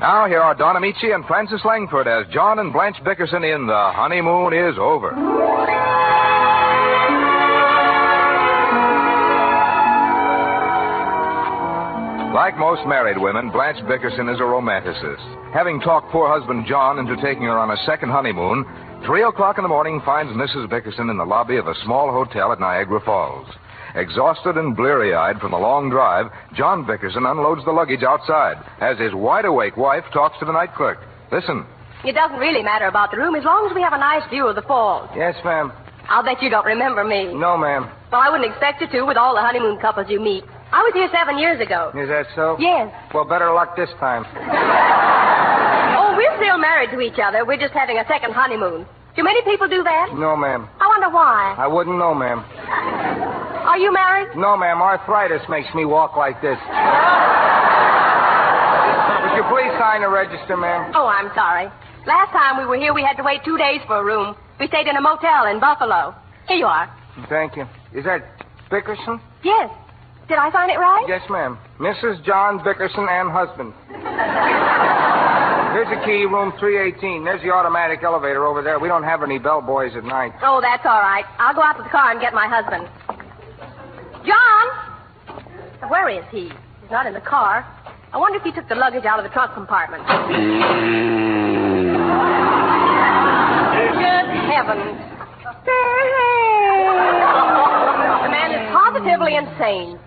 Now, here are Don Ameche and Francis Langford as John and Blanche Bickerson in The Honeymoon is Over. Like most married women, Blanche Bickerson is a romanticist. Having talked poor husband John into taking her on a second honeymoon, 3 o'clock in the morning finds Mrs. Bickerson in the lobby of a small hotel at Niagara Falls. Exhausted and bleary-eyed from the long drive, John Bickerson unloads the luggage outside as his wide-awake wife talks to the night clerk. Listen. It doesn't really matter about the room as long as we have a nice view of the falls. Yes, ma'am. I'll bet you don't remember me. No, ma'am. Well, I wouldn't expect you to with all the honeymoon couples you meet. I was here 7 years ago. Is that so? Yes. Well, better luck this time. Oh, we're still married to each other. We're just having a second honeymoon. Do many people do that? No, ma'am. I wonder why. I wouldn't know, ma'am. Are you married? No, ma'am. Arthritis makes me walk like this. Would you please sign the register, ma'am? Oh, I'm sorry. Last time we were here, we had to wait 2 days for a room. We stayed in a motel in Buffalo. Here you are. Thank you. Is that Bickerson? Yes. Did I sign it right? Yes, ma'am. Mrs. John Bickerson and husband. Here's the key, room 318. There's the automatic elevator over there. We don't have any bellboys at night. Oh, that's all right. I'll go out to the car and get my husband. John! Where is he? He's not in the car. I wonder if he took the luggage out of the trunk compartment. Good heavens. The man is positively insane.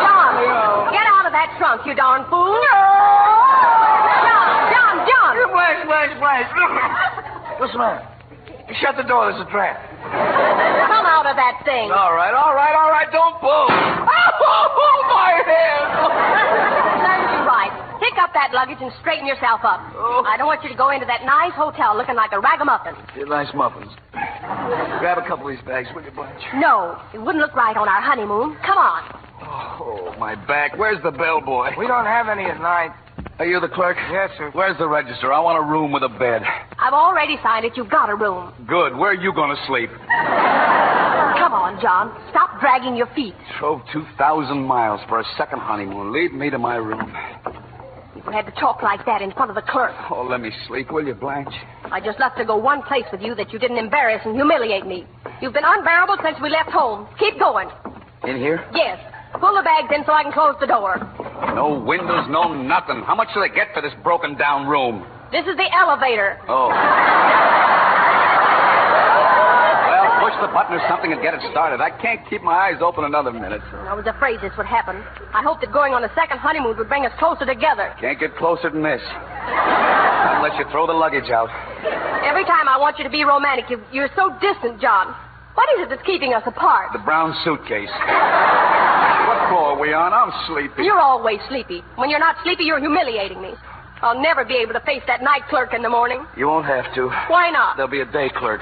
John, get out of that trunk, you darn fool. John. Blanche. What's the matter? Shut the door. There's a trap. Come out of that thing. All right. Don't move. Oh, my head. Serves you right. Pick up that luggage and straighten yourself up. Oh. I don't want you to go into that nice hotel looking like a ragamuffin. Nice muffins. Grab a couple of these bags, will you, Blanche? No, it wouldn't look right on our honeymoon. Come on. Oh, my back. Where's the bellboy? We don't have any at night. Are you the clerk? Yes, sir. Where's the register? I want a room with a bed. I've already signed it. You've got a room. Good. Where are you going to sleep? Come on, John. Stop dragging your feet. Drove 2,000 miles for a second honeymoon. Lead me to my room. You had to talk like that in front of the clerk. Oh, let me sleep, will you, Blanche? I just left to go one place with you that you didn't embarrass and humiliate me. You've been unbearable since we left home. Keep going. In here? Yes. Pull the bags in so I can close the door. No windows, no nothing. How much do they get for this broken-down room? This is the elevator. Oh. Well, push the button or something and get it started. I can't keep my eyes open another minute. I was afraid this would happen. I hoped that going on a second honeymoon would bring us closer together. Can't get closer than this. Unless you throw the luggage out. Every time I want you to be romantic, you're so distant, John. What is it that's keeping us apart? The brown suitcase. What floor are we on? I'm sleepy. You're always sleepy. When you're not sleepy, you're humiliating me. I'll never be able to face that night clerk in the morning. You won't have to. Why not? There'll be a day clerk.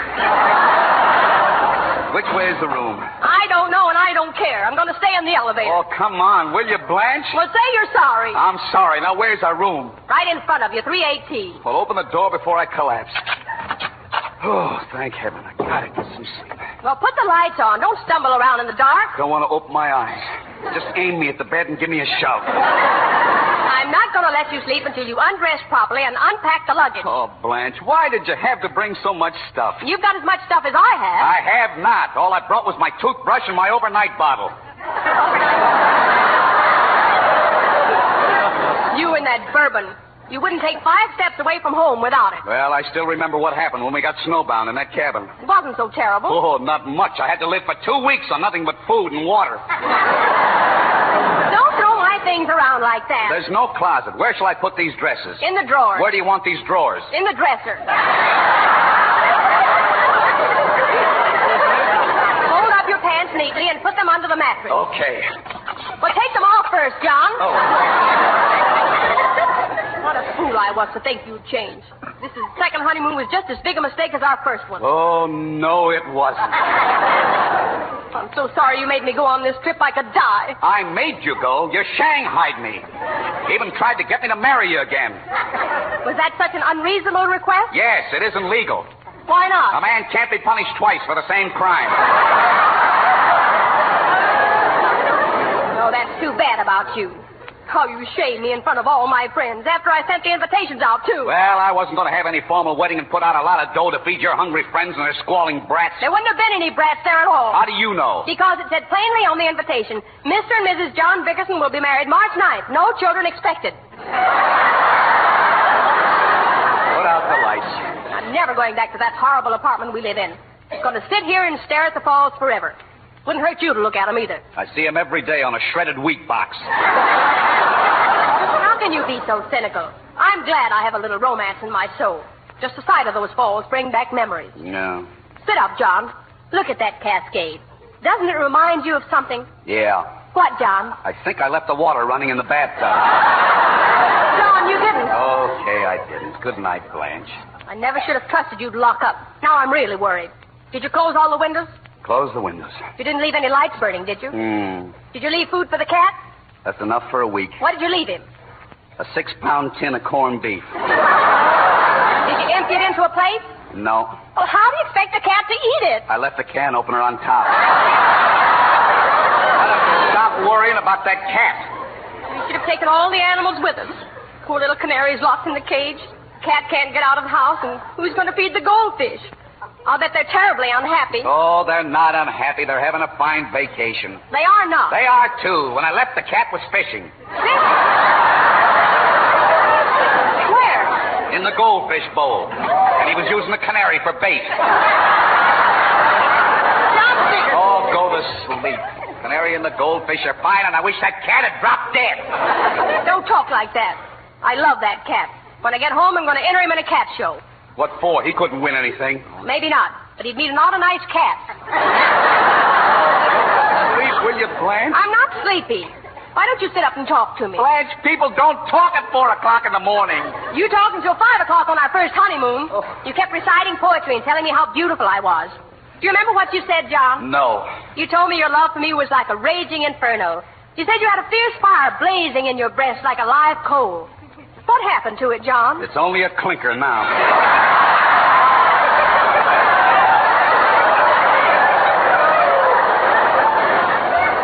Which way is the room? I don't know, and I don't care. I'm going to stay in the elevator. Oh, come on. Will you, Blanche? Well, say you're sorry. I'm sorry. Now, where's our room? Right in front of you, 318. Well, open the door before I collapse. Oh, thank heaven. I gotta get some sleep. Well, put the lights on. Don't stumble around in the dark. Don't want to open my eyes. Just aim me at the bed and give me a shove. I'm not going to let you sleep until you undress properly and unpack the luggage. Oh, Blanche, why did you have to bring so much stuff? You've got as much stuff as I have. I have not. All I brought was my toothbrush and my overnight bottle. You and that bourbon. You wouldn't take 5 steps away from home without it. Well, I still remember what happened when we got snowbound in that cabin. It wasn't so terrible. Oh, not much. I had to live for 2 weeks on nothing but food and water. Don't throw my things around like that. There's no closet. Where shall I put these dresses? In the drawer. Where do you want these drawers? In the dresser. Fold up your pants neatly and put them under the mattress. Okay. Well, take them off first, John. Oh. What a fool I was to think you'd change. This second honeymoon was just as big a mistake as our first one. Oh, no, it wasn't. I'm so sorry you made me go on this trip. I could die. I made you go. You shanghaied me. Even tried to get me to marry you again. Was that such an unreasonable request? Yes, it isn't legal. Why A not? man can't be punished twice for the same crime. Too bad about you. How you shamed me in front of all my friends after I sent the invitations out, too. Well, I wasn't going to have any formal wedding and put out a lot of dough to feed your hungry friends and their squalling brats. There wouldn't have been any brats there at all. How do you know? Because it said plainly on the invitation, Mr. and Mrs. John Bickerson will be married March 9th. No children expected. Put out the lights. I'm never going back to that horrible apartment we live in. I'm going to sit here and stare at the falls forever. Wouldn't hurt you to look at them either. I see him every day on a shredded wheat box. How can you be so cynical? I'm glad I have a little romance in my soul. Just the sight of those falls bring back memories. No. Sit up, John. Look at that cascade. Doesn't it remind you of something? Yeah. What, John? I think I left the water running in the bathtub. John, you didn't. Okay, I didn't. Good night, Blanche. I never should have trusted you to lock up. Now I'm really worried. Did you close all the windows? Close the windows. You didn't leave any lights burning, did you? Did you leave food for the cat? That's enough for a week. What did you leave him? A 6-pound tin of corned beef. Did you empty it into a plate? No. Well, how do you expect the cat to eat it? I left the can opener on top. Stop worrying about that cat. We should have taken all the animals with us. Poor little canary's locked in the cage. The cat can't get out of the house, and who's going to feed the goldfish? I'll bet they're terribly unhappy. Oh, they're not unhappy. They're having a fine vacation. They are not. They are, too. When I left, the cat was fishing. Where? In the goldfish bowl. And he was using the canary for bait. John Bickerson. Oh, go to sleep. Canary and the goldfish are fine, and I wish that cat had dropped dead. Don't talk like that. I love that cat. When I get home, I'm going to enter him in a cat show. What for? He couldn't win anything. Maybe not, but he'd meet an awful nice cat. Sleep, will you, Blanche? I'm not sleepy. Why don't you sit up and talk to me? Blanche, people don't talk at 4 o'clock in the morning. You talked until 5 o'clock on our first honeymoon. Oh. You kept reciting poetry and telling me how beautiful I was. Do you remember what you said, John? No. You told me your love for me was like a raging inferno. You said you had a fierce fire blazing in your breast like a live coal. What happened to it, John? It's only a clinker now.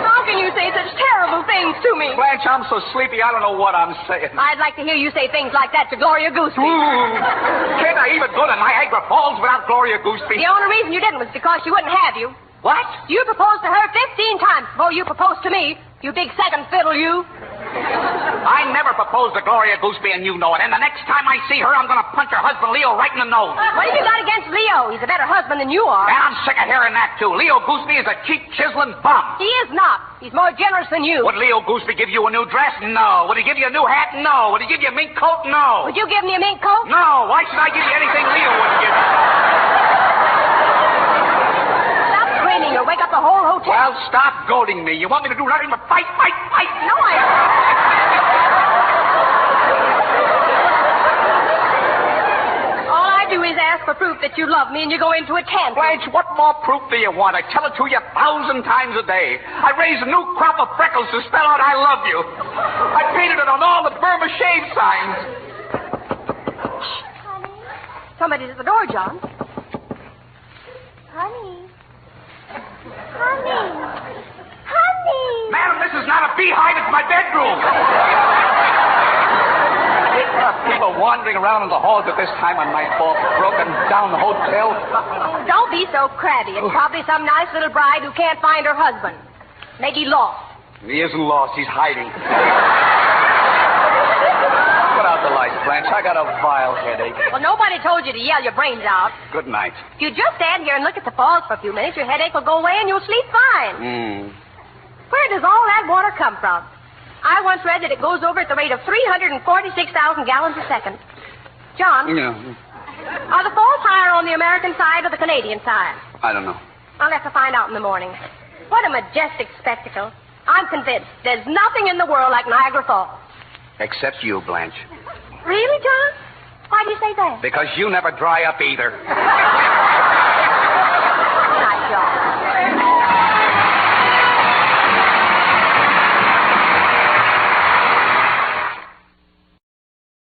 How can you say such terrible things to me? Blanche, I'm so sleepy, I don't know what I'm saying. I'd like to hear you say things like that to Gloria Gooseby. Can't I even go to Niagara Falls without Gloria Gooseby? The only reason you didn't was because she wouldn't have you. What? You proposed to her 15 times before you proposed to me, you big second fiddle, you. I never proposed to Gloria Gooseby, and you know it. And the next time I see her, I'm going to punch her husband, Leo, right in the nose. What have you got against Leo? He's a better husband than you are. And I'm sick of hearing that, too. Leo Gooseby is a cheap, chiseling bum. He is not. He's more generous than you. Would Leo Gooseby give you a new dress? No. Would he give you a new hat? No. Would he give you a mink coat? No. Would you give me a mink coat? No. Why should I give you anything Leo wouldn't give you? Stop screaming or wake up the whole hotel. Well, stop goading me. You want me to do nothing but fight, fight, fight? No, I don't. All I do is ask for proof that you love me and you go into a tent. Blanche, what more proof do you want? I tell it to you 1,000 times a day. I raise a new crop of freckles to spell out I love you. I painted it on all the Burma shave signs. Honey? Somebody's at the door, John. Honey. Honey. Honey. Madam, this is not a beehive. It's my bedroom. People wandering around in the halls at this time of nightfall, broken down the hotel. Don't be so crabby. It's probably some nice little bride who can't find her husband. Maybe lost. He isn't lost. He's hiding. Put out the lights, Blanche. I got a vile headache. Well, nobody told you to yell your brains out. Good night. If you just stand here and look at the falls for a few minutes, your headache will go away and you'll sleep fine. Where does all that water come from? I once read that it goes over at the rate of 346,000 gallons a second. John? Yeah. Are the falls higher on the American side or the Canadian side? I don't know. I'll have to find out in the morning. What a majestic spectacle. I'm convinced there's nothing in the world like Niagara Falls. Except you, Blanche. Really, John? Why do you say that? Because you never dry up either.